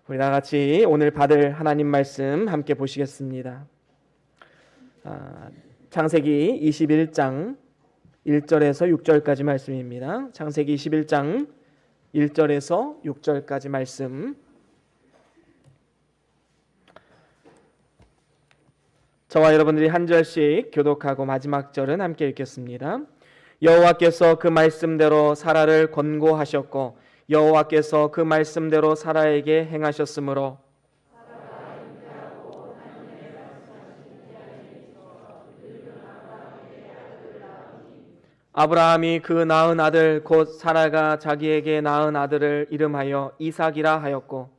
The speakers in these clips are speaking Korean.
우리 다 같이 오늘 받을 하나님 말씀 함께 보시겠습니다. 창세기 21장 1절에서 6절까지 말씀입니다. 창세기 21장 1절에서 6절까지 말씀. 저와 여러분들이 한 절씩 교독하고 마지막 절은 함께 읽겠습니다. 여호와께서 그 말씀대로 사라를 권고하셨고 여호와께서 그 말씀대로 사라에게 행하셨으므로 아브라함이 그 낳은 아들 곧 사라가 자기에게 낳은 아들을 이름하여 이삭이라 하였고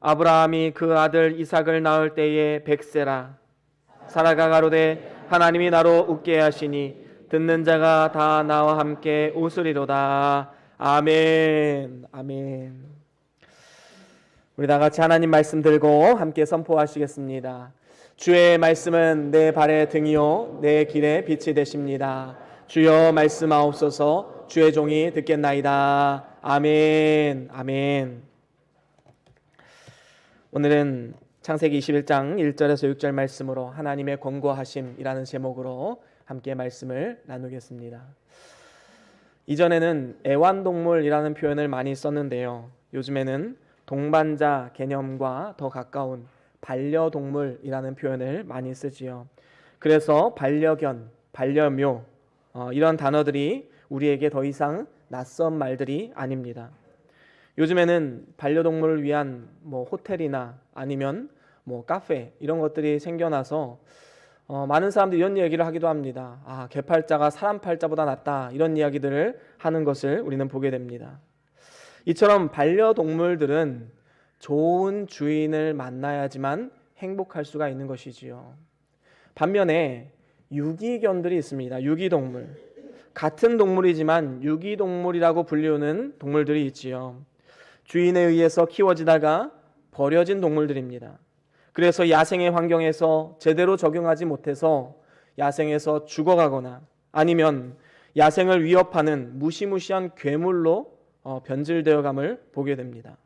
아브라함이 그 아들 이삭을 낳을 때에 백세라. 사라가 가로되 하나님이 나로 웃게 하시니 듣는 자가 다 나와 함께 웃으리로다. 아멘. 아멘. 우리 다 같이 하나님 말씀 들고 함께 선포하시겠습니다. 주의 말씀은 내 발의 등이요 내 길의 빛이 되십니다. 주여 말씀하옵소서. 주의 종이 듣겠나이다. 아멘. 아멘. 오늘은 창세기 21장 1절에서 6절 말씀으로 하나님의 권고하심이라는 제목으로 함께 말씀을 나누겠습니다. 이전에는 애완동물이라는 표현을 많이 썼는데요. 요즘에는 동반자 개념과 더 가까운 반려동물이라는 표현을 많이 쓰지요. 그래서 반려견, 반려묘 이런 단어들이 우리에게 더 이상 낯선 말들이 아닙니다. 요즘에는 반려동물을 위한 호텔이나 아니면 카페 이런 것들이 생겨나서 많은 사람들이 이런 얘기를 하기도 합니다. 개팔자가 사람 팔자보다 낫다 이런 이야기들을 하는 것을 우리는 보게 됩니다. 이처럼 반려동물들은 좋은 주인을 만나야지만 행복할 수가 있는 것이지요. 반면에 유기견들이 있습니다. 유기동물. 같은 동물이지만 유기동물이라고 불리우는 동물들이 있지요. 주인에 의해서 키워지다가 버려진 동물들입니다. 그래서 야생의 환경에서 제대로 적용하지 못해서 야생에서 죽어가거나 아니면 야생을 위협하는 무시무시한 괴물로 변질되어감을 보게 됩니다.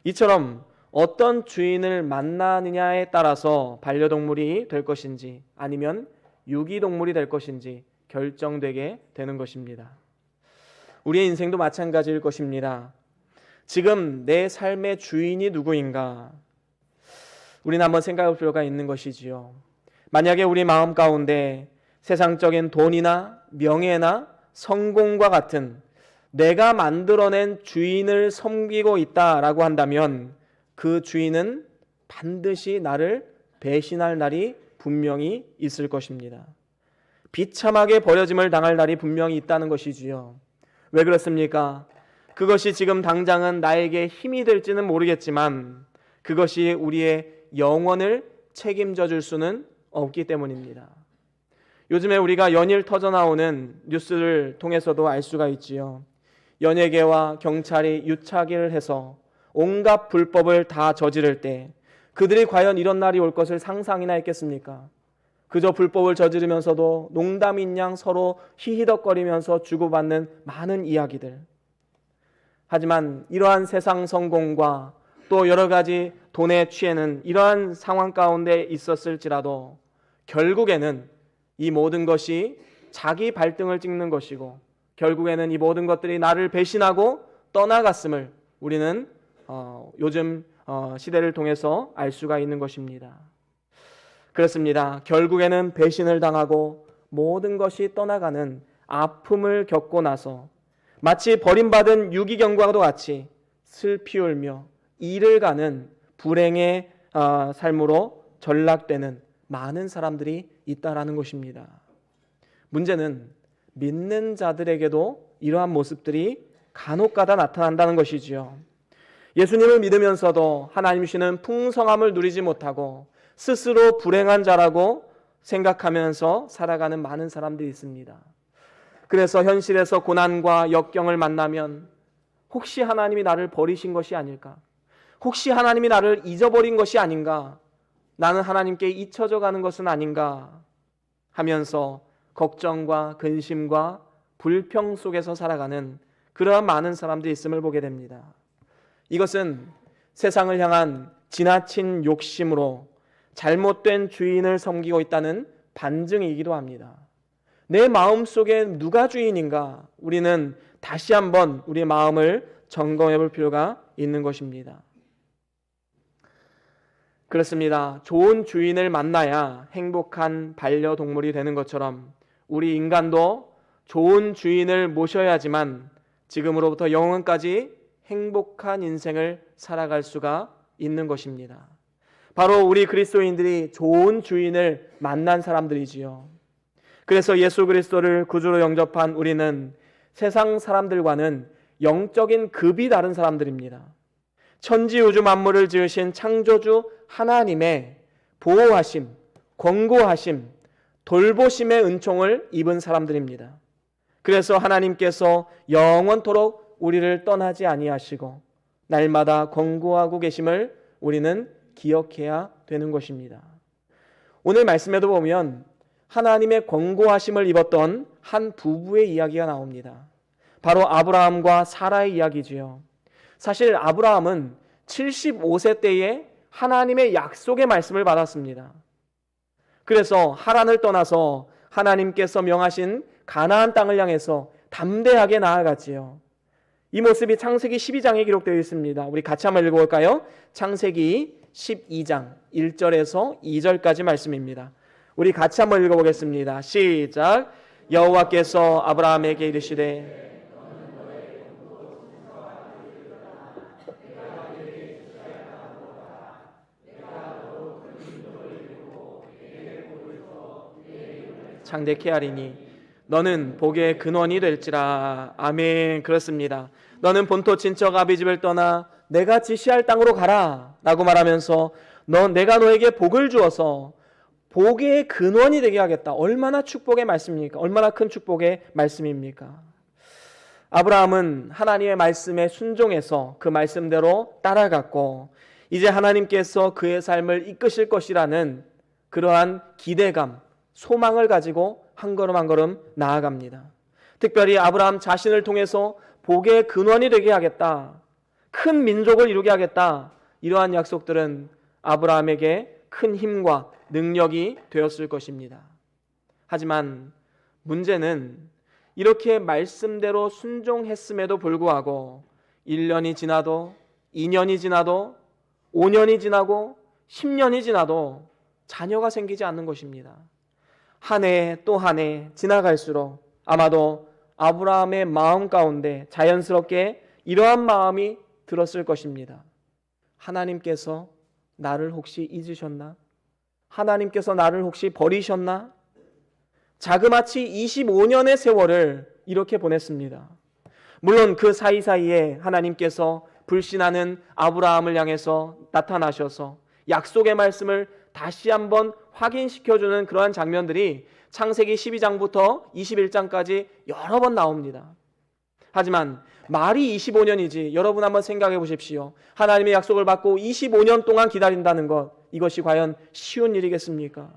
이처럼 어떤 주인을 만나느냐에 따라서 반려동물이 될 것인지 아니면 유기동물이 될 것인지 결정되게 되는 것입니다. 우리의 인생도 마찬가지일 것입니다. 지금 내 삶의 주인이 누구인가? 우리는 한번 생각할 필요가 있는 것이지요. 만약에 우리 마음 가운데 세상적인 돈이나 명예나 성공과 같은 내가 만들어낸 주인을 섬기고 있다라고 한다면 그 주인은 반드시 나를 배신할 날이 분명히 있을 것입니다. 비참하게 버려짐을 당할 날이 분명히 있다는 것이지요. 왜 그렇습니까? 그것이 지금 당장은 나에게 힘이 될지는 모르겠지만 그것이 우리의 영혼을 책임져 줄 수는 없기 때문입니다. 요즘에 우리가 연일 터져나오는 뉴스를 통해서도 알 수가 있지요. 연예계와 경찰이 유착을 해서 온갖 불법을 다 저지를 때 그들이 과연 이런 날이 올 것을 상상이나 했겠습니까? 그저 불법을 저지르면서도 농담인 양 서로 히히덕거리면서 주고받는 많은 이야기들. 하지만 이러한 세상 성공과 또 여러 가지 돈에 취해는 이러한 상황 가운데 있었을지라도 결국에는 이 모든 것이 자기 발등을 찍는 것이고 결국에는 이 모든 것들이 나를 배신하고 떠나갔음을 우리는 요즘 시대를 통해서 알 수가 있는 것입니다. 그렇습니다. 결국에는 배신을 당하고 모든 것이 떠나가는 아픔을 겪고 나서 마치 버림받은 유기견과도 같이 슬피 울며 이를 가는 불행의 삶으로 전락되는 많은 사람들이 있다라는 것입니다. 문제는 믿는 자들에게도 이러한 모습들이 간혹가다 나타난다는 것이지요. 예수님을 믿으면서도 하나님 주시는 풍성함을 누리지 못하고 스스로 불행한 자라고 생각하면서 살아가는 많은 사람들이 있습니다. 그래서 현실에서 고난과 역경을 만나면 혹시 하나님이 나를 버리신 것이 아닐까? 혹시 하나님이 나를 잊어버린 것이 아닌가? 나는 하나님께 잊혀져 가는 것은 아닌가? 하면서 걱정과 근심과 불평 속에서 살아가는 그러한 많은 사람들이 있음을 보게 됩니다. 이것은 세상을 향한 지나친 욕심으로 잘못된 주인을 섬기고 있다는 반증이기도 합니다. 내 마음 속에 누가 주인인가? 우리는 다시 한번 우리의 마음을 점검해 볼 필요가 있는 것입니다. 그렇습니다. 좋은 주인을 만나야 행복한 반려동물이 되는 것처럼 우리 인간도 좋은 주인을 모셔야지만 지금으로부터 영원까지 행복한 인생을 살아갈 수가 있는 것입니다. 바로 우리 그리스도인들이 좋은 주인을 만난 사람들이지요. 그래서 예수 그리스도를 구주로 영접한 우리는 세상 사람들과는 영적인 급이 다른 사람들입니다. 천지 우주 만물을 지으신 창조주 하나님의 보호하심, 권고하심, 돌보심의 은총을 입은 사람들입니다. 그래서 하나님께서 영원토록 우리를 떠나지 아니하시고 날마다 권고하고 계심을 우리는 기억해야 되는 것입니다. 오늘 말씀에도 보면 하나님의 권고하심을 입었던 한 부부의 이야기가 나옵니다. 바로 아브라함과 사라의 이야기지요. 사실 아브라함은 75세 때에 하나님의 약속의 말씀을 받았습니다. 그래서 하란을 떠나서 하나님께서 명하신 가나안 땅을 향해서 담대하게 나아갔지요. 이 모습이 창세기 12장에 기록되어 있습니다. 우리 같이 한번 읽어볼까요? 창세기 12장 1절에서 2절까지 말씀입니다. 우리 같이 한번 읽어보겠습니다. 시작. 여호와께서 아브라함에게 이르시되 창대케 하리니 너는 복의 근원이 될지라. 아멘. 그렇습니다. 너는 본토 친척 아비집을 떠나 내가 지시할 땅으로 가라 라고 말하면서 내가 너에게 복을 주어서 복의 근원이 되게 하겠다. 얼마나 축복의 말씀입니까? 얼마나 큰 축복의 말씀입니까? 아브라함은 하나님의 말씀에 순종해서 그 말씀대로 따라갔고 이제 하나님께서 그의 삶을 이끄실 것이라는 그러한 기대감, 소망을 가지고 한 걸음 한 걸음 나아갑니다. 특별히 아브라함 자신을 통해서 복의 근원이 되게 하겠다, 큰 민족을 이루게 하겠다, 이러한 약속들은 아브라함에게 큰 힘과 능력이 되었을 것입니다. 하지만 문제는 이렇게 말씀대로 순종했음에도 불구하고 1년이 지나도 2년이 지나도 5년이 지나고 10년이 지나도 자녀가 생기지 않는 것입니다. 한 해 또 한 해 지나갈수록 아마도 아브라함의 마음 가운데 자연스럽게 이러한 마음이 들었을 것입니다. 하나님께서 나를 혹시 잊으셨나? 하나님께서 나를 혹시 버리셨나? 자그마치 25년의 세월을 이렇게 보냈습니다. 물론 그 사이사이에 하나님께서 불신하는 아브라함을 향해서 나타나셔서 약속의 말씀을 다시 한번 확인시켜주는 그러한 장면들이 창세기 12장부터 21장까지 여러 번 나옵니다. 하지만 말이 25년이지 여러분 한번 생각해 보십시오. 하나님의 약속을 받고 25년 동안 기다린다는 것, 이것이 과연 쉬운 일이겠습니까?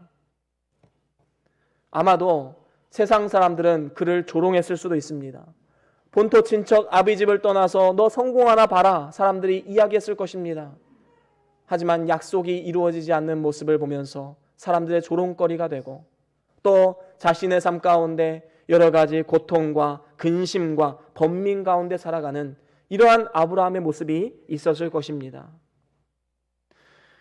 아마도 세상 사람들은 그를 조롱했을 수도 있습니다. 본토 친척 아비집을 떠나서 너 성공하나 봐라, 사람들이 이야기했을 것입니다. 하지만 약속이 이루어지지 않는 모습을 보면서 사람들의 조롱거리가 되고 또 자신의 삶 가운데 여러 가지 고통과 근심과 번민 가운데 살아가는 이러한 아브라함의 모습이 있었을 것입니다.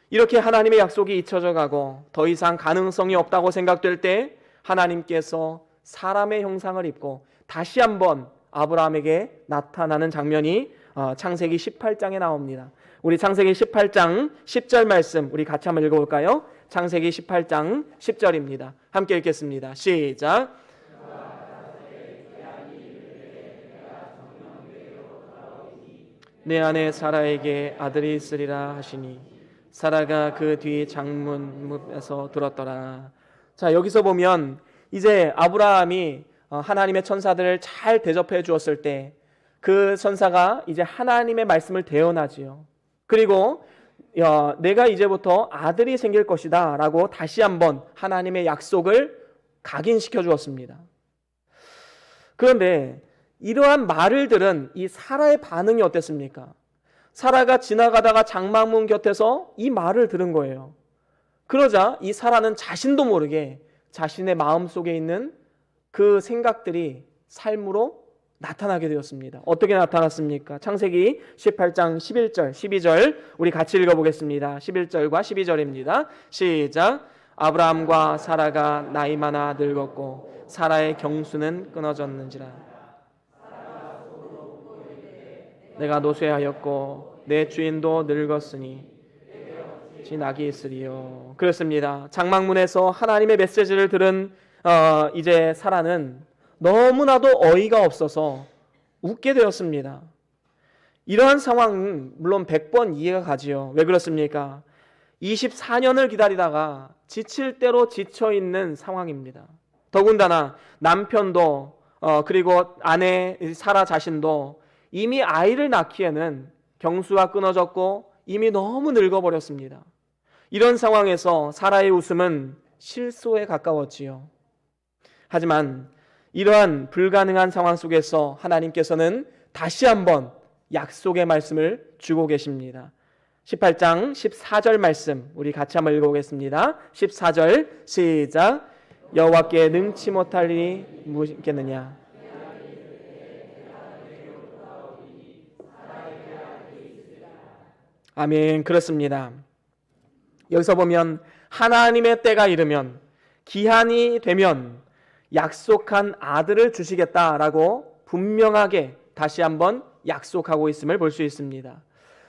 이렇게 하나님의 약속이 잊혀져 가고 더 이상 가능성이 없다고 생각될 때 하나님께서 사람의 형상을 입고 다시 한번 아브라함에게 나타나는 장면이 창세기 18장에 나옵니다. 우리 창세기 18장 10절 말씀 우리 같이 한번 읽어볼까요? 창세기 18장 10절입니다. 함께 읽겠습니다. 시작. 내 아내 사라에게 아들이 있으리라 하시니 사라가 그 뒤 장문에서 들었더라. 자, 여기서 보면 이제 아브라함이 하나님의 천사들을 잘 대접해 주었을 때 그 천사가 이제 하나님의 말씀을 대언하지요. 그리고 내가 이제부터 아들이 생길 것이다 라고 다시 한번 하나님의 약속을 각인시켜 주었습니다. 그런데 이러한 말을 들은 이 사라의 반응이 어땠습니까? 사라가 지나가다가 장막문 곁에서 이 말을 들은 거예요. 그러자 이 사라는 자신도 모르게 자신의 마음속에 있는 그 생각들이 삶으로 나타나게 되었습니다. 어떻게 나타났습니까? 창세기 18장 11절, 12절 우리 같이 읽어보겠습니다. 11절과 12절입니다. 시작. 아브라함과 사라가 나이 많아 늙었고 사라의 경수는 끊어졌는지라. 내가 노쇠하였고 내 주인도 늙었으니 낙이 있으리요. 그렇습니다. 장막문에서 하나님의 메시지를 들은 이제 사라는 너무나도 어이가 없어서 웃게 되었습니다. 이러한 상황은 물론 100번 이해가 가지요. 왜 그렇습니까? 24년을 기다리다가 지칠 대로 지쳐있는 상황입니다. 더군다나 남편도 그리고 아내 사라 자신도 이미 아이를 낳기에는 경수가 끊어졌고 이미 너무 늙어버렸습니다. 이런 상황에서 사라의 웃음은 실소에 가까웠지요. 하지만 이러한 불가능한 상황 속에서 하나님께서는 다시 한번 약속의 말씀을 주고 계십니다. 18장 14절 말씀 우리 같이 한번 읽어보겠습니다. 14절 시작. 여호와께 능치 못할 일이 무엇이 있겠느냐. 아멘. 그렇습니다. 여기서 보면 하나님의 때가 이르면 기한이 되면 약속한 아들을 주시겠다라고 분명하게 다시 한번 약속하고 있음을 볼 수 있습니다.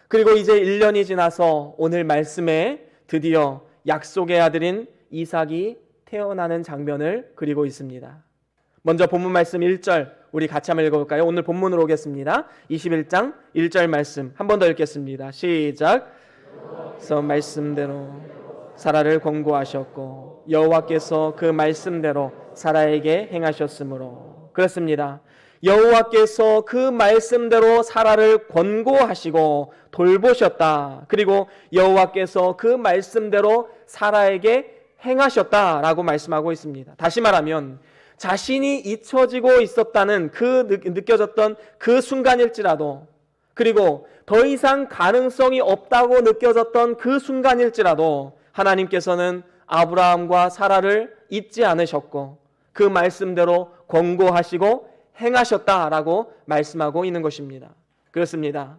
그리고 이제 1년이 지나서 오늘 말씀에 드디어 약속의 아들인 이삭이 태어나는 장면을 그리고 있습니다. 먼저 본문 말씀 1절 우리 같이 한번 읽어볼까요? 오늘 본문으로 오겠습니다. 21장 1절 말씀 한 번 더 읽겠습니다. 시작. 그래서 말씀대로 사라를 권고하셨고 여호와께서 그 말씀대로 사라에게 행하셨으므로. 그렇습니다. 여호와께서 그 말씀대로 사라를 권고하시고 돌보셨다. 그리고 여호와께서 그 말씀대로 사라에게 행하셨다라고 말씀하고 있습니다. 다시 말하면 자신이 잊혀지고 있었다는 느껴졌던 그 순간일지라도, 그리고 더 이상 가능성이 없다고 느껴졌던 그 순간일지라도 하나님께서는 아브라함과 사라를 잊지 않으셨고 그 말씀대로 권고하시고 행하셨다라고 말씀하고 있는 것입니다. 그렇습니다.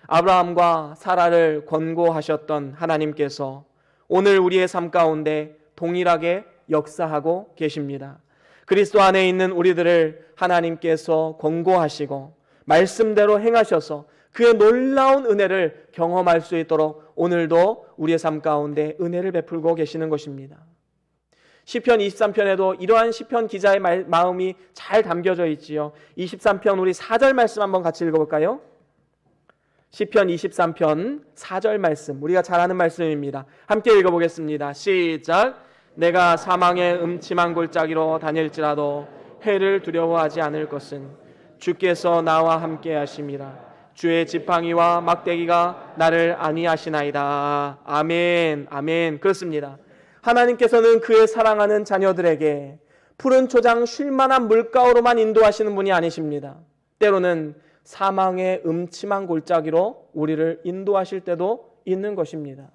아브라함과 사라를 권고하셨던 하나님께서 오늘 우리의 삶 가운데 동일하게 역사하고 계십니다. 그리스도 안에 있는 우리들을 하나님께서 권고하시고 말씀대로 행하셔서 그의 놀라운 은혜를 경험할 수 있도록 오늘도 우리의 삶 가운데 은혜를 베풀고 계시는 것입니다. 시편 23편에도 이러한 시편 기자의 마음이 잘 담겨져 있지요. 23편 우리 4절 말씀 한번 같이 읽어볼까요? 시편 23편 4절 말씀 우리가 잘 아는 말씀입니다. 함께 읽어보겠습니다. 시작. 내가 사망의 음침한 골짜기로 다닐지라도 해를 두려워하지 않을 것은 주께서 나와 함께 하심이라. 주의 지팡이와 막대기가 나를 안위하시나이다. 아멘. 아멘. 그렇습니다. 하나님께서는 그의 사랑하는 자녀들에게 푸른 초장 쉴만한 물가로만 인도하시는 분이 아니십니다. 때로는 사망의 음침한 골짜기로 우리를 인도하실 때도 있는 것입니다.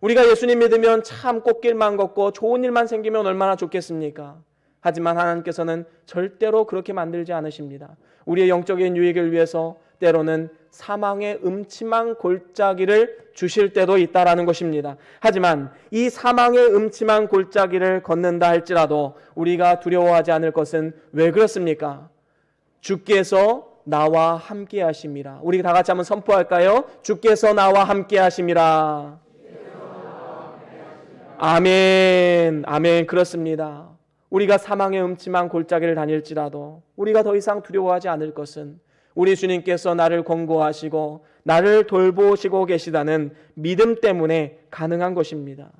우리가 예수님 믿으면 참 꽃길만 걷고 좋은 일만 생기면 얼마나 좋겠습니까? 하지만 하나님께서는 절대로 그렇게 만들지 않으십니다. 우리의 영적인 유익을 위해서 때로는 사망의 음침한 골짜기를 주실 때도 있다라는 것입니다. 하지만 이 사망의 음침한 골짜기를 걷는다 할지라도 우리가 두려워하지 않을 것은 왜 그렇습니까? 주께서 나와 함께 하심이라. 우리 다 같이 한번 선포할까요? 주께서 나와 함께 하심이라. 아멘. 아멘. 그렇습니다. 우리가 사망의 음침한 골짜기를 다닐지라도 우리가 더 이상 두려워하지 않을 것은 우리 주님께서 나를 권고하시고 나를 돌보시고 계시다는 믿음 때문에 가능한 것입니다.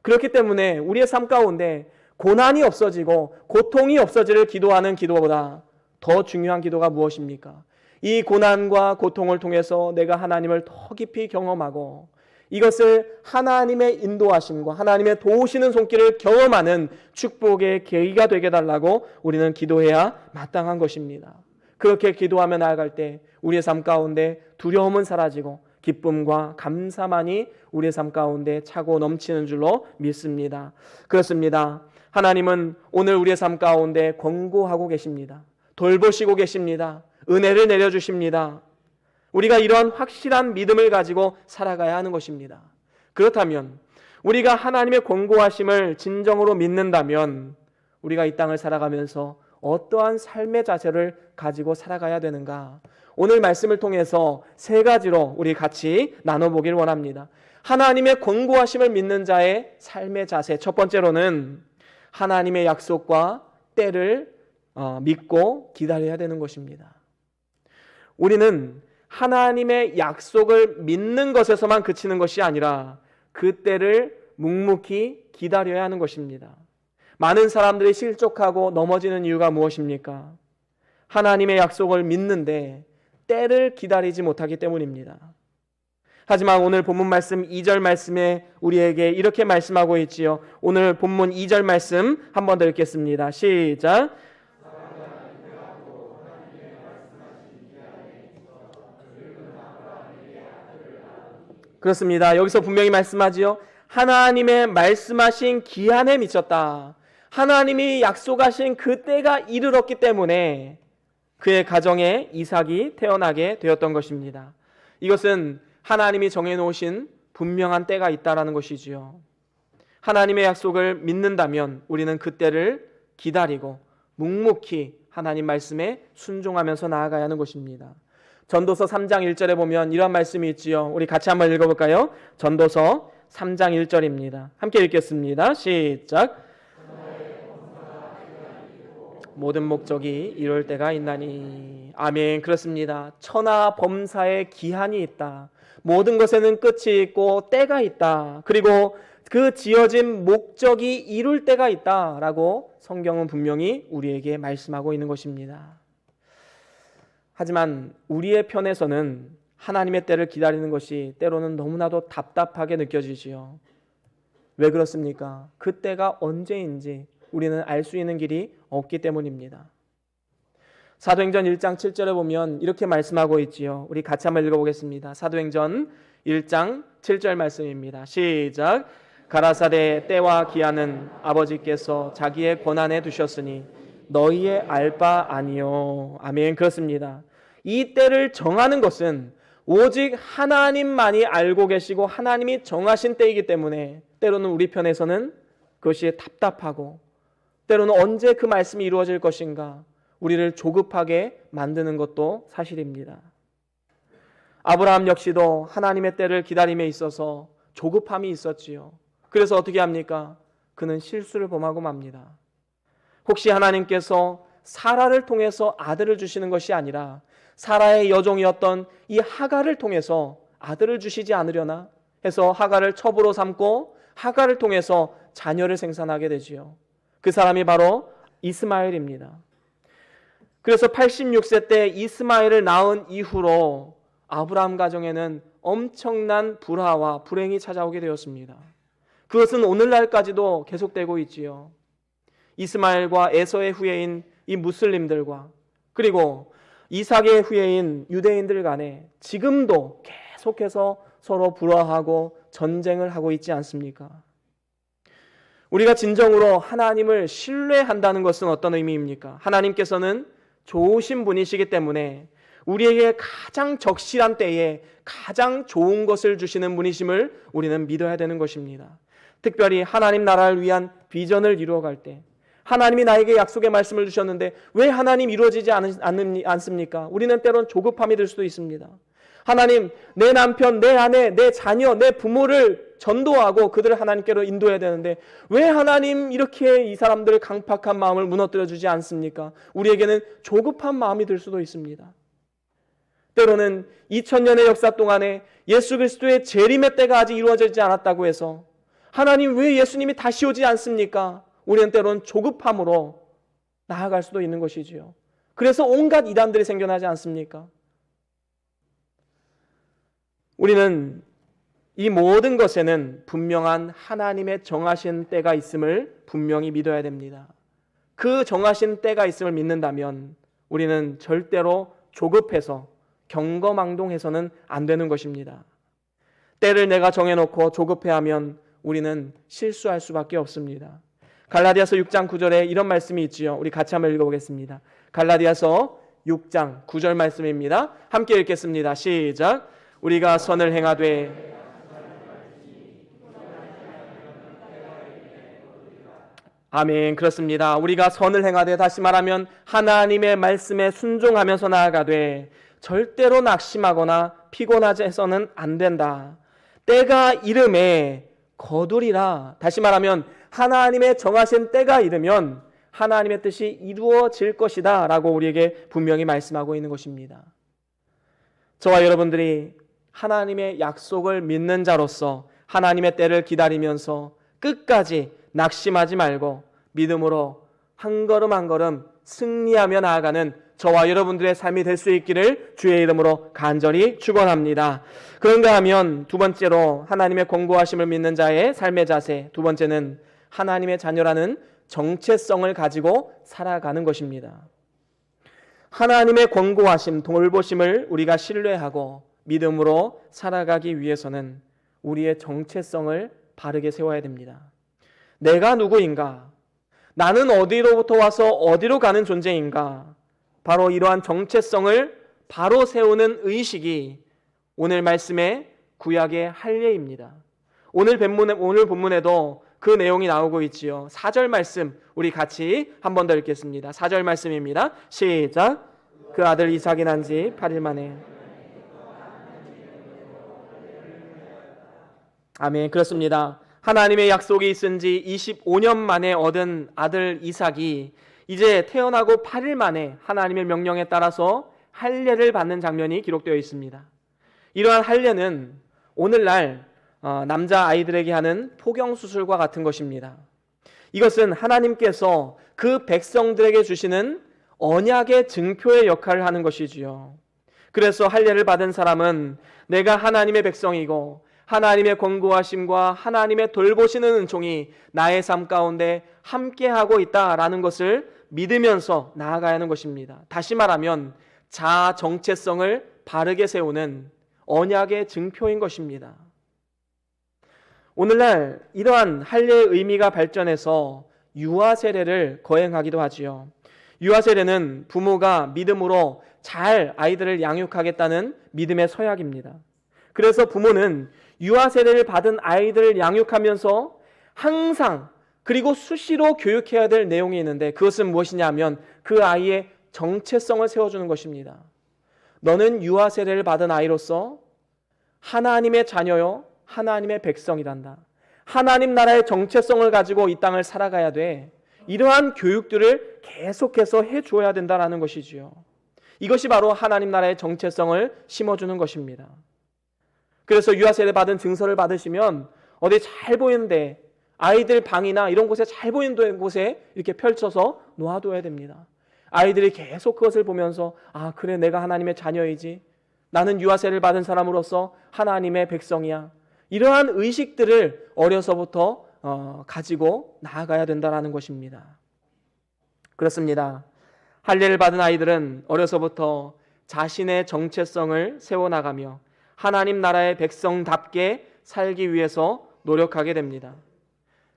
그렇기 때문에 우리의 삶 가운데 고난이 없어지고 고통이 없어지를 기도하는 기도보다 더 중요한 기도가 무엇입니까? 이 고난과 고통을 통해서 내가 하나님을 더 깊이 경험하고 이것을 하나님의 인도하심과 하나님의 도우시는 손길을 경험하는 축복의 계기가 되게 달라고 우리는 기도해야 마땅한 것입니다. 그렇게 기도하며 나아갈 때 우리의 삶 가운데 두려움은 사라지고 기쁨과 감사만이 우리의 삶 가운데 차고 넘치는 줄로 믿습니다. 그렇습니다. 하나님은 오늘 우리의 삶 가운데 권고하고 계십니다. 돌보시고 계십니다. 은혜를 내려주십니다. 우리가 이런 확실한 믿음을 가지고 살아가야 하는 것입니다. 그렇다면 우리가 하나님의 권고하심을 진정으로 믿는다면 우리가 이 땅을 살아가면서 어떠한 삶의 자세를 가지고 살아가야 되는가? 오늘 말씀을 통해서 세 가지로 우리 같이 나눠보길 원합니다. 하나님의 권고하심을 믿는 자의 삶의 자세. 첫 번째로는 하나님의 약속과 때를 믿고 기다려야 되는 것입니다. 우리는 하나님의 약속을 믿는 것에서만 그치는 것이 아니라 그 때를 묵묵히 기다려야 하는 것입니다. 많은 사람들이 실족하고 넘어지는 이유가 무엇입니까? 하나님의 약속을 믿는데 때를 기다리지 못하기 때문입니다. 하지만 오늘 본문 말씀 2절 말씀에 우리에게 이렇게 말씀하고 있지요. 오늘 본문 2절 말씀 한 번 더 읽겠습니다. 시작. 그렇습니다. 여기서 분명히 말씀하지요. 하나님의 말씀하신 기한에 미쳤다. 하나님이 약속하신 그 때가 이르렀기 때문에 그의 가정에 이삭이 태어나게 되었던 것입니다. 이것은 하나님이 정해놓으신 분명한 때가 있다라는 것이지요. 하나님의 약속을 믿는다면 우리는 그 때를 기다리고 묵묵히 하나님 말씀에 순종하면서 나아가야 하는 것입니다. 전도서 3장 1절에 보면 이런 말씀이 있지요. 우리 같이 한번 읽어볼까요? 전도서 3장 1절입니다. 함께 읽겠습니다. 시작. 모든 목적이 이룰 때가 있나니. 아멘. 그렇습니다. 천하 범사의 기한이 있다. 모든 것에는 끝이 있고 때가 있다. 그리고 그 지어진 목적이 이룰 때가 있다라고 성경은 분명히 우리에게 말씀하고 있는 것입니다. 하지만 우리의 편에서는 하나님의 때를 기다리는 것이 때로는 너무나도 답답하게 느껴지지요. 왜 그렇습니까? 그 때가 언제인지 우리는 알 수 있는 길이 없기 때문입니다. 사도행전 1장 7절에 보면 이렇게 말씀하고 있지요. 우리 같이 한번 읽어보겠습니다. 사도행전 1장 7절 말씀입니다. 시작. 가라사대 때와 기한은 아버지께서 자기의 권한에 두셨으니 너희의 알 바 아니요. 아멘. 그렇습니다. 이 때를 정하는 것은 오직 하나님만이 알고 계시고 하나님이 정하신 때이기 때문에 때로는 우리 편에서는 그것이 답답하고 때로는 언제 그 말씀이 이루어질 것인가 우리를 조급하게 만드는 것도 사실입니다. 아브라함 역시도 하나님의 때를 기다림에 있어서 조급함이 있었지요. 그래서 어떻게 합니까? 그는 실수를 범하고 맙니다. 혹시 하나님께서 사라를 통해서 아들을 주시는 것이 아니라 사라의 여종이었던 이 하갈을 통해서 아들을 주시지 않으려나 해서 하갈을 첩으로 삼고 하갈을 통해서 자녀를 생산하게 되지요. 그 사람이 바로 이스마엘입니다. 그래서 86세 때 이스마엘을 낳은 이후로 아브라함 가정에는 엄청난 불화와 불행이 찾아오게 되었습니다. 그것은 오늘날까지도 계속되고 있지요. 이스마엘과 에서의 후예인 이 무슬림들과 그리고 이삭의 후예인 유대인들 간에 지금도 계속해서 서로 불화하고 전쟁을 하고 있지 않습니까? 우리가 진정으로 하나님을 신뢰한다는 것은 어떤 의미입니까? 하나님께서는 좋으신 분이시기 때문에 우리에게 가장 적실한 때에 가장 좋은 것을 주시는 분이심을 우리는 믿어야 되는 것입니다. 특별히 하나님 나라를 위한 비전을 이루어갈 때 하나님이 나에게 약속의 말씀을 주셨는데 왜 하나님 이루어지지 않습니까? 우리는 때론 조급함이 들 수도 있습니다. 하나님, 내 남편, 내 아내, 내 자녀, 내 부모를 전도하고 그들을 하나님께로 인도해야 되는데 왜 하나님 이렇게 이 사람들을 강팍한 마음을 무너뜨려 주지 않습니까? 우리에게는 조급한 마음이 들 수도 있습니다. 때로는 2000년의 역사 동안에 예수 그리스도의 재림의 때가 아직 이루어지지 않았다고 해서 하나님 왜 예수님이 다시 오지 않습니까? 우리는 때로는 조급함으로 나아갈 수도 있는 것이지요. 그래서 온갖 이단들이 생겨나지 않습니까? 우리는 이 모든 것에는 분명한 하나님의 정하신 때가 있음을 분명히 믿어야 됩니다. 그 정하신 때가 있음을 믿는다면 우리는 절대로 조급해서 경거망동해서는 안 되는 것입니다. 때를 내가 정해놓고 조급해하면 우리는 실수할 수밖에 없습니다. 갈라디아서 6장 9절에 이런 말씀이 있지요. 우리 같이 한번 읽어보겠습니다. 갈라디아서 6장 9절 말씀입니다. 함께 읽겠습니다. 시작. 우리가 선을 행하되 아멘. 그렇습니다. 우리가 선을 행하되, 다시 말하면 하나님의 말씀에 순종하면서 나아가되 절대로 낙심하거나 피곤하지해서는 안 된다. 때가 이름에 거두리라. 다시 말하면 하나님의 정하신 때가 이르면 하나님의 뜻이 이루어질 것이다 라고 우리에게 분명히 말씀하고 있는 것입니다. 저와 여러분들이 하나님의 약속을 믿는 자로서 하나님의 때를 기다리면서 끝까지 낙심하지 말고 믿음으로 한 걸음 한 걸음 승리하며 나아가는 저와 여러분들의 삶이 될 수 있기를 주의 이름으로 간절히 축원합니다. 그런가 하면 두 번째로 하나님의 권고하심을 믿는 자의 삶의 자세, 두 번째는 하나님의 자녀라는 정체성을 가지고 살아가는 것입니다. 하나님의 권고하심, 돌보심을 우리가 신뢰하고 믿음으로 살아가기 위해서는 우리의 정체성을 바르게 세워야 됩니다. 내가 누구인가? 나는 어디로부터 와서 어디로 가는 존재인가? 바로 이러한 정체성을 바로 세우는 의식이 오늘 말씀의 구약의 할례입니다. 오늘 본문에도 그 내용이 나오고 있지요. 4절 말씀 우리 같이 한 번 더 읽겠습니다. 4절 말씀입니다. 시작. 그 아들 이삭이 난 지 8일 만에. 아멘. 그렇습니다. 하나님의 약속이 있은 지 25년 만에 얻은 아들 이삭이 이제 태어나고 8일 만에 하나님의 명령에 따라서 할례를 받는 장면이 기록되어 있습니다. 이러한 할례는 오늘날 남자 아이들에게 하는 포경수술과 같은 것입니다. 이것은 하나님께서 그 백성들에게 주시는 언약의 증표의 역할을 하는 것이지요. 그래서 할례를 받은 사람은 내가 하나님의 백성이고 하나님의 권고하심과 하나님의 돌보시는 은총이 나의 삶 가운데 함께하고 있다라는 것을 믿으면서 나아가야 하는 것입니다. 다시 말하면 자아 정체성을 바르게 세우는 언약의 증표인 것입니다. 오늘날 이러한 할례의 의미가 발전해서 유아 세례를 거행하기도 하지요. 유아 세례는 부모가 믿음으로 잘 아이들을 양육하겠다는 믿음의 서약입니다. 그래서 부모는 유아 세례를 받은 아이들을 양육하면서 항상 그리고 수시로 교육해야 될 내용이 있는데 그것은 무엇이냐면 그 아이의 정체성을 세워주는 것입니다. 너는 유아 세례를 받은 아이로서 하나님의 자녀요 하나님의 백성이란다. 하나님 나라의 정체성을 가지고 이 땅을 살아가야 돼. 이러한 교육들을 계속해서 해줘야 된다는 것이지요. 이것이 바로 하나님 나라의 정체성을 심어주는 것입니다. 그래서 유아세례 받은 증서를 받으시면 어디 잘 보이는데 아이들 방이나 이런 곳에 잘 보이는 곳에 이렇게 펼쳐서 놓아둬야 됩니다. 아이들이 계속 그것을 보면서 아 그래 내가 하나님의 자녀이지, 나는 유아세례를 받은 사람으로서 하나님의 백성이야, 이러한 의식들을 어려서부터 가지고 나아가야 된다는 것입니다. 그렇습니다. 할례를 받은 아이들은 어려서부터 자신의 정체성을 세워나가며 하나님 나라의 백성답게 살기 위해서 노력하게 됩니다.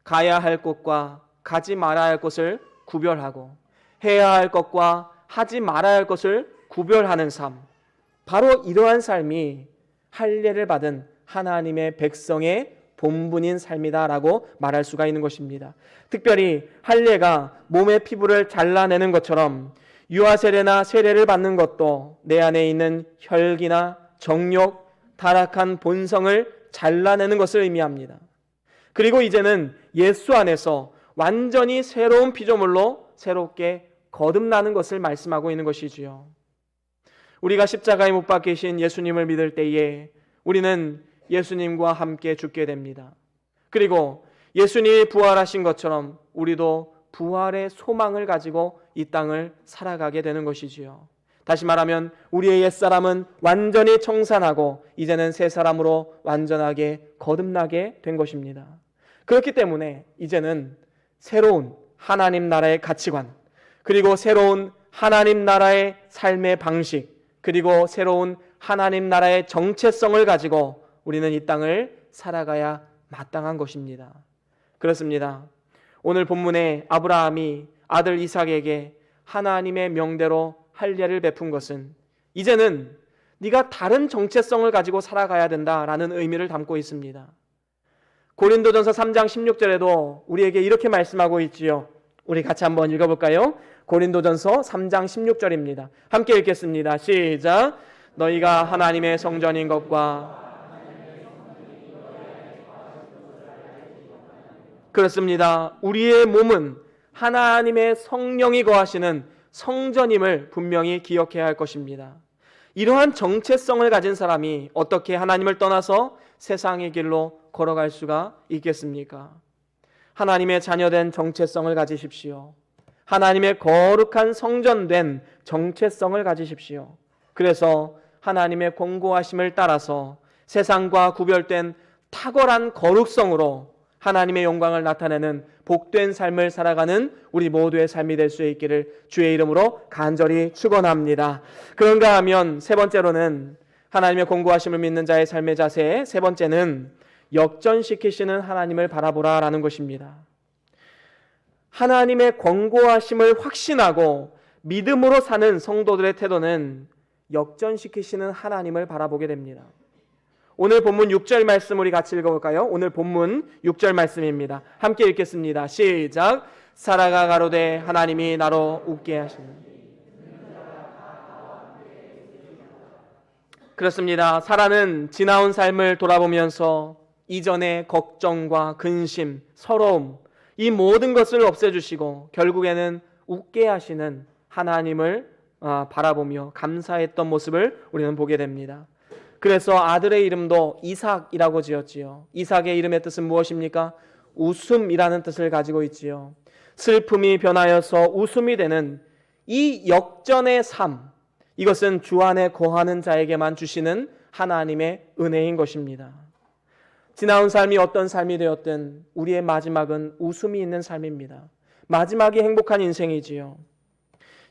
가야 할 곳과 가지 말아야 할 곳을 구별하고 해야 할 것과 하지 말아야 할 것을 구별하는 삶, 바로 이러한 삶이 할례를 받은 하나님의 백성의 본분인 삶이다라고 말할 수가 있는 것입니다. 특별히 할례가 몸의 피부를 잘라내는 것처럼 유아세례나 세례를 받는 것도 내 안에 있는 혈기나 정욕, 타락한 본성을 잘라내는 것을 의미합니다. 그리고 이제는 예수 안에서 완전히 새로운 피조물로 새롭게 거듭나는 것을 말씀하고 있는 것이지요. 우리가 십자가에 못 박히신 예수님을 믿을 때에 우리는 예수님과 함께 죽게 됩니다. 그리고 예수님이 부활하신 것처럼 우리도 부활의 소망을 가지고 이 땅을 살아가게 되는 것이지요. 다시 말하면 우리의 옛사람은 완전히 청산하고 이제는 새 사람으로 완전하게 거듭나게 된 것입니다. 그렇기 때문에 이제는 새로운 하나님 나라의 가치관, 그리고 새로운 하나님 나라의 삶의 방식, 그리고 새로운 하나님 나라의 정체성을 가지고 우리는 이 땅을 살아가야 마땅한 것입니다. 그렇습니다. 오늘 본문에 아브라함이 아들 이삭에게 하나님의 명대로 할례를 베푼 것은 이제는 네가 다른 정체성을 가지고 살아가야 된다라는 의미를 담고 있습니다. 고린도전서 3장 16절에도 우리에게 이렇게 말씀하고 있지요. 우리 같이 한번 읽어볼까요? 고린도전서 3장 16절입니다. 함께 읽겠습니다. 시작. 너희가 하나님의 성전인 것과 그렇습니다. 우리의 몸은 하나님의 성령이 거하시는 성전임을 분명히 기억해야 할 것입니다. 이러한 정체성을 가진 사람이 어떻게 하나님을 떠나서 세상의 길로 걸어갈 수가 있겠습니까? 하나님의 자녀된 정체성을 가지십시오. 하나님의 거룩한 성전된 정체성을 가지십시오. 그래서 하나님의 권고하심을 따라서 세상과 구별된 탁월한 거룩성으로 하나님의 영광을 나타내는 복된 삶을 살아가는 우리 모두의 삶이 될 수 있기를 주의 이름으로 간절히 축원합니다. 그런가 하면 세 번째로는 하나님의 권고하심을 믿는 자의 삶의 자세, 세 번째는 역전시키시는 하나님을 바라보라라는 것입니다. 하나님의 권고하심을 확신하고 믿음으로 사는 성도들의 태도는 역전시키시는 하나님을 바라보게 됩니다. 오늘 본문 6절 말씀 우리 같이 읽어볼까요? 오늘 본문 6절 말씀입니다. 함께 읽겠습니다. 시작. 사라가 가로되 하나님이 나로 웃게 하시는. 그렇습니다. 사라는 지나온 삶을 돌아보면서 이전의 걱정과 근심, 서러움, 이 모든 것을 없애주시고 결국에는 웃게 하시는 하나님을 바라보며 감사했던 모습을 우리는 보게 됩니다. 그래서 아들의 이름도 이삭이라고 지었지요. 이삭의 이름의 뜻은 무엇입니까? 웃음이라는 뜻을 가지고 있지요. 슬픔이 변하여서 웃음이 되는 이 역전의 삶, 이것은 주 안에 거하는 자에게만 주시는 하나님의 은혜인 것입니다. 지나온 삶이 어떤 삶이 되었든 우리의 마지막은 웃음이 있는 삶입니다. 마지막이 행복한 인생이지요.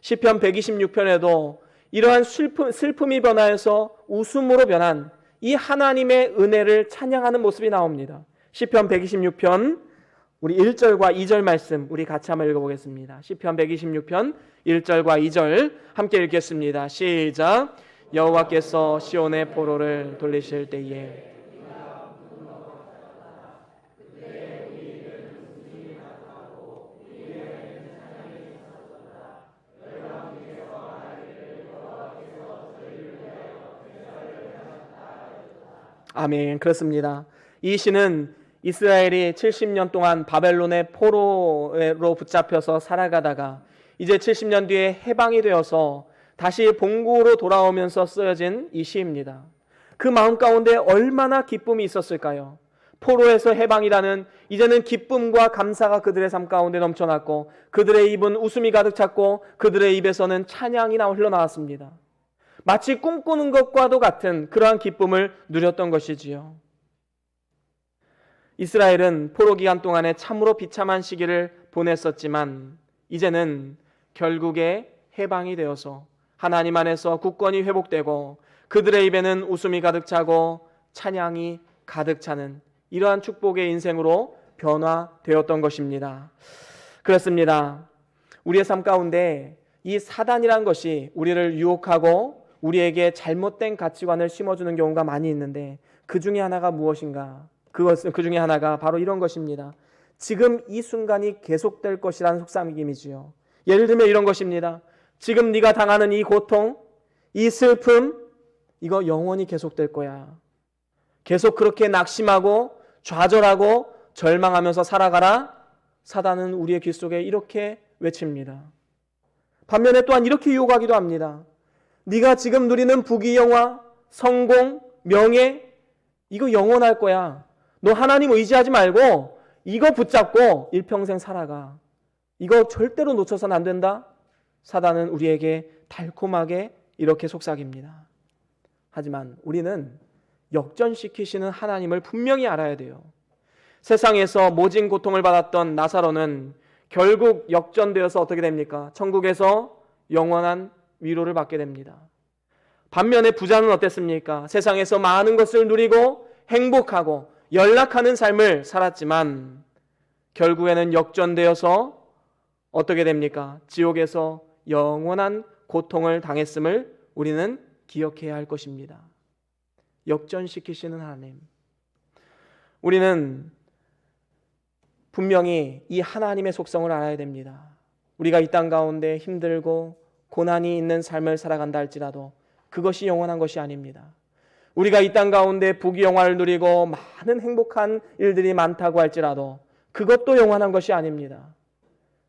시편 126편에도 이러한 슬픔이 변하여서 웃음으로 변한 이 하나님의 은혜를 찬양하는 모습이 나옵니다. 시편 126편 우리 1절과 2절 말씀 우리 같이 한번 읽어보겠습니다. 시편 126편 1절과 2절 함께 읽겠습니다. 시작. 여호와께서 시온의 포로를 돌리실 때에 아멘. 그렇습니다. 이 시는 이스라엘이 70년 동안 바벨론의 포로로 붙잡혀서 살아가다가 이제 70년 뒤에 해방이 되어서 다시 본국으로 돌아오면서 쓰여진 이 시입니다. 그 마음 가운데 얼마나 기쁨이 있었을까요? 포로에서 해방이라는 이제는 기쁨과 감사가 그들의 삶 가운데 넘쳐났고 그들의 입은 웃음이 가득 찼고 그들의 입에서는 찬양이 흘러나왔습니다. 마치 꿈꾸는 것과도 같은 그러한 기쁨을 누렸던 것이지요. 이스라엘은 포로 기간 동안에 참으로 비참한 시기를 보냈었지만 이제는 결국에 해방이 되어서 하나님 안에서 굳건히 회복되고 그들의 입에는 웃음이 가득 차고 찬양이 가득 차는 이러한 축복의 인생으로 변화되었던 것입니다. 그렇습니다. 우리의 삶 가운데 이 사단이란 것이 우리를 유혹하고 우리에게 잘못된 가치관을 심어주는 경우가 많이 있는데 그 중에 하나가 무엇인가? 그 중에 하나가 바로 이런 것입니다. 지금 이 순간이 계속될 것이라는 속삭임이지요. 예를 들면 이런 것입니다. 지금 네가 당하는 이 고통, 이 슬픔, 이거 영원히 계속될 거야. 계속 그렇게 낙심하고 좌절하고 절망하면서 살아가라. 사단은 우리의 귀 속에 이렇게 외칩니다. 반면에 또한 이렇게 유혹하기도 합니다. 네가 지금 누리는 부귀영화, 성공, 명예, 이거 영원할 거야. 너 하나님 의지하지 말고 이거 붙잡고 일평생 살아가. 이거 절대로 놓쳐서는 안 된다. 사단은 우리에게 달콤하게 이렇게 속삭입니다. 하지만 우리는 역전시키시는 하나님을 분명히 알아야 돼요. 세상에서 모진 고통을 받았던 나사로는 결국 역전되어서 어떻게 됩니까? 천국에서 영원한 위로를 받게 됩니다. 반면에 부자는 어땠습니까? 세상에서 많은 것을 누리고 행복하고 연락하는 삶을 살았지만 결국에는 역전되어서 어떻게 됩니까? 지옥에서 영원한 고통을 당했음을 우리는 기억해야 할 것입니다. 역전시키시는 하나님. 우리는 분명히 이 하나님의 속성을 알아야 됩니다. 우리가 이 땅 가운데 힘들고 고난이 있는 삶을 살아간다 할지라도 그것이 영원한 것이 아닙니다. 우리가 이 땅 가운데 부귀영화를 누리고 많은 행복한 일들이 많다고 할지라도 그것도 영원한 것이 아닙니다.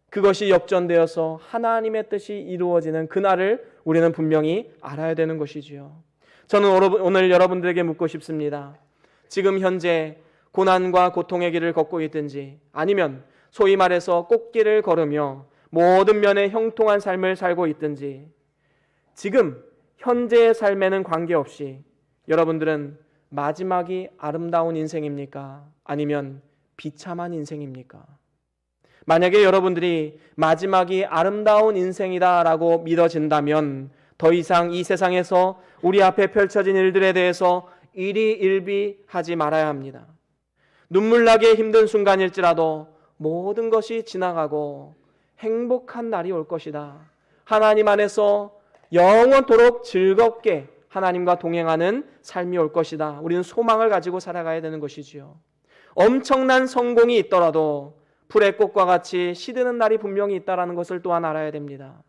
그것이 역전되어서 하나님의 뜻이 이루어지는 그날을 우리는 분명히 알아야 되는 것이지요. 저는 오늘 여러분들에게 묻고 싶습니다. 지금 현재 고난과 고통의 길을 걷고 있든지 아니면 소위 말해서 꽃길을 걸으며 모든 면에 형통한 삶을 살고 있든지 지금 현재의 삶에는 관계없이 여러분들은 마지막이 아름다운 인생입니까? 아니면 비참한 인생입니까? 만약에 여러분들이 마지막이 아름다운 인생이다라고 믿어진다면 더 이상 이 세상에서 우리 앞에 펼쳐진 일들에 대해서 일희일비하지 말아야 합니다. 눈물나게 힘든 순간일지라도 모든 것이 지나가고 행복한 날이 올 것이다. 하나님 안에서 영원토록 즐겁게 하나님과 동행하는 삶이 올 것이다. 우리는 소망을 가지고 살아가야 되는 것이지요. 엄청난 성공이 있더라도 풀의 꽃과 같이 시드는 날이 분명히 있다는 것을 또한 알아야 됩니다.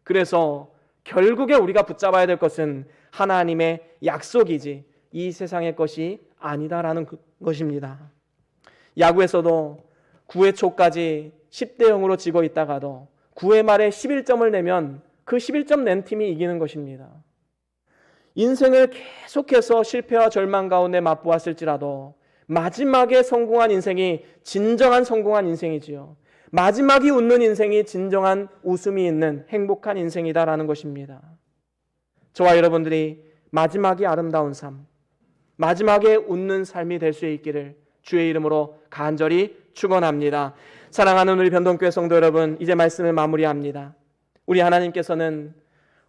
그래서 결국에 우리가 붙잡아야 될 것은 하나님의 약속이지 이 세상의 것이 아니다라는 것입니다. 야구에서도 9회 초까지 10대 0으로 지고 있다가도 9회 말에 11점을 내면 그 11점 낸 팀이 이기는 것입니다. 인생을 계속해서 실패와 절망 가운데 맛보았을지라도 마지막에 성공한 인생이 진정한 성공한 인생이지요. 마지막이 웃는 인생이 진정한 웃음이 있는 행복한 인생이다라는 것입니다. 저와 여러분들이 마지막이 아름다운 삶, 마지막에 웃는 삶이 될 수 있기를 주의 이름으로 간절히 축원합니다. 사랑하는 우리 변동교회 성도 여러분, 이제 말씀을 마무리합니다. 우리 하나님께서는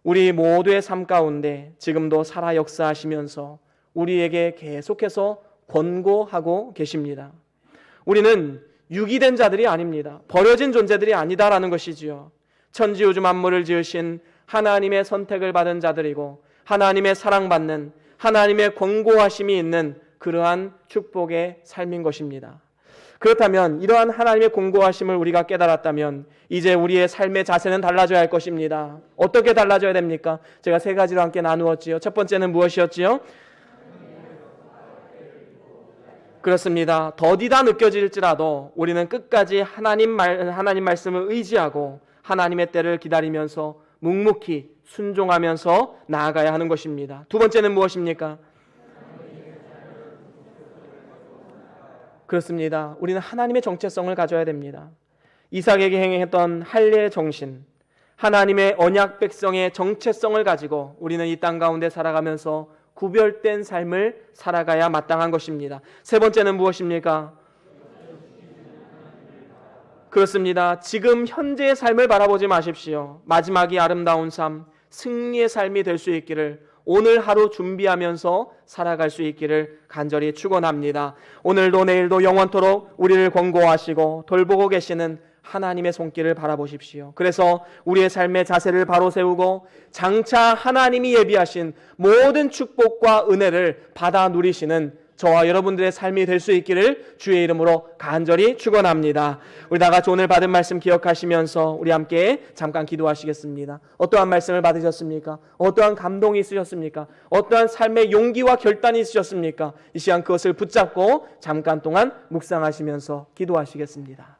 우리 모두의 삶 가운데 지금도 살아 역사하시면서 우리에게 계속해서 권고하고 계십니다. 우리는 유기된 자들이 아닙니다. 버려진 존재들이 아니다라는 것이지요. 천지우주 만물을 지으신 하나님의 선택을 받은 자들이고 하나님의 사랑받는 하나님의 권고하심이 있는 그러한 축복의 삶인 것입니다. 그렇다면 이러한 하나님의 권고하심을 우리가 깨달았다면 이제 우리의 삶의 자세는 달라져야 할 것입니다. 어떻게 달라져야 됩니까? 제가 세 가지로 함께 나누었지요. 첫 번째는 무엇이었지요? 그렇습니다. 더디다 느껴질지라도 우리는 끝까지 하나님 말씀을 의지하고 하나님의 때를 기다리면서 묵묵히 순종하면서 나아가야 하는 것입니다. 두 번째는 무엇입니까? 그렇습니다. 우리는 하나님의 정체성을 가져야 됩니다. 이삭에게 행했던 할례의 정신, 하나님의 언약 백성의 정체성을 가지고 우리는 이 땅 가운데 살아가면서 구별된 삶을 살아가야 마땅한 것입니다. 세 번째는 무엇입니까? 그렇습니다. 지금 현재의 삶을 바라보지 마십시오. 마지막이 아름다운 삶, 승리의 삶이 될 수 있기를 오늘 하루 준비하면서 살아갈 수 있기를 간절히 축원합니다. 오늘도 내일도 영원토록 우리를 권고하시고 돌보고 계시는 하나님의 손길을 바라보십시오. 그래서 우리의 삶의 자세를 바로 세우고 장차 하나님이 예비하신 모든 축복과 은혜를 받아 누리시는 저와 여러분들의 삶이 될 수 있기를 주의 이름으로 간절히 축원합니다. 우리 다 같이 오늘 받은 말씀 기억하시면서 우리 함께 잠깐 기도하시겠습니다. 어떠한 말씀을 받으셨습니까? 어떠한 감동이 있으셨습니까? 어떠한 삶의 용기와 결단이 있으셨습니까? 이 시간 그것을 붙잡고 잠깐 동안 묵상하시면서 기도하시겠습니다.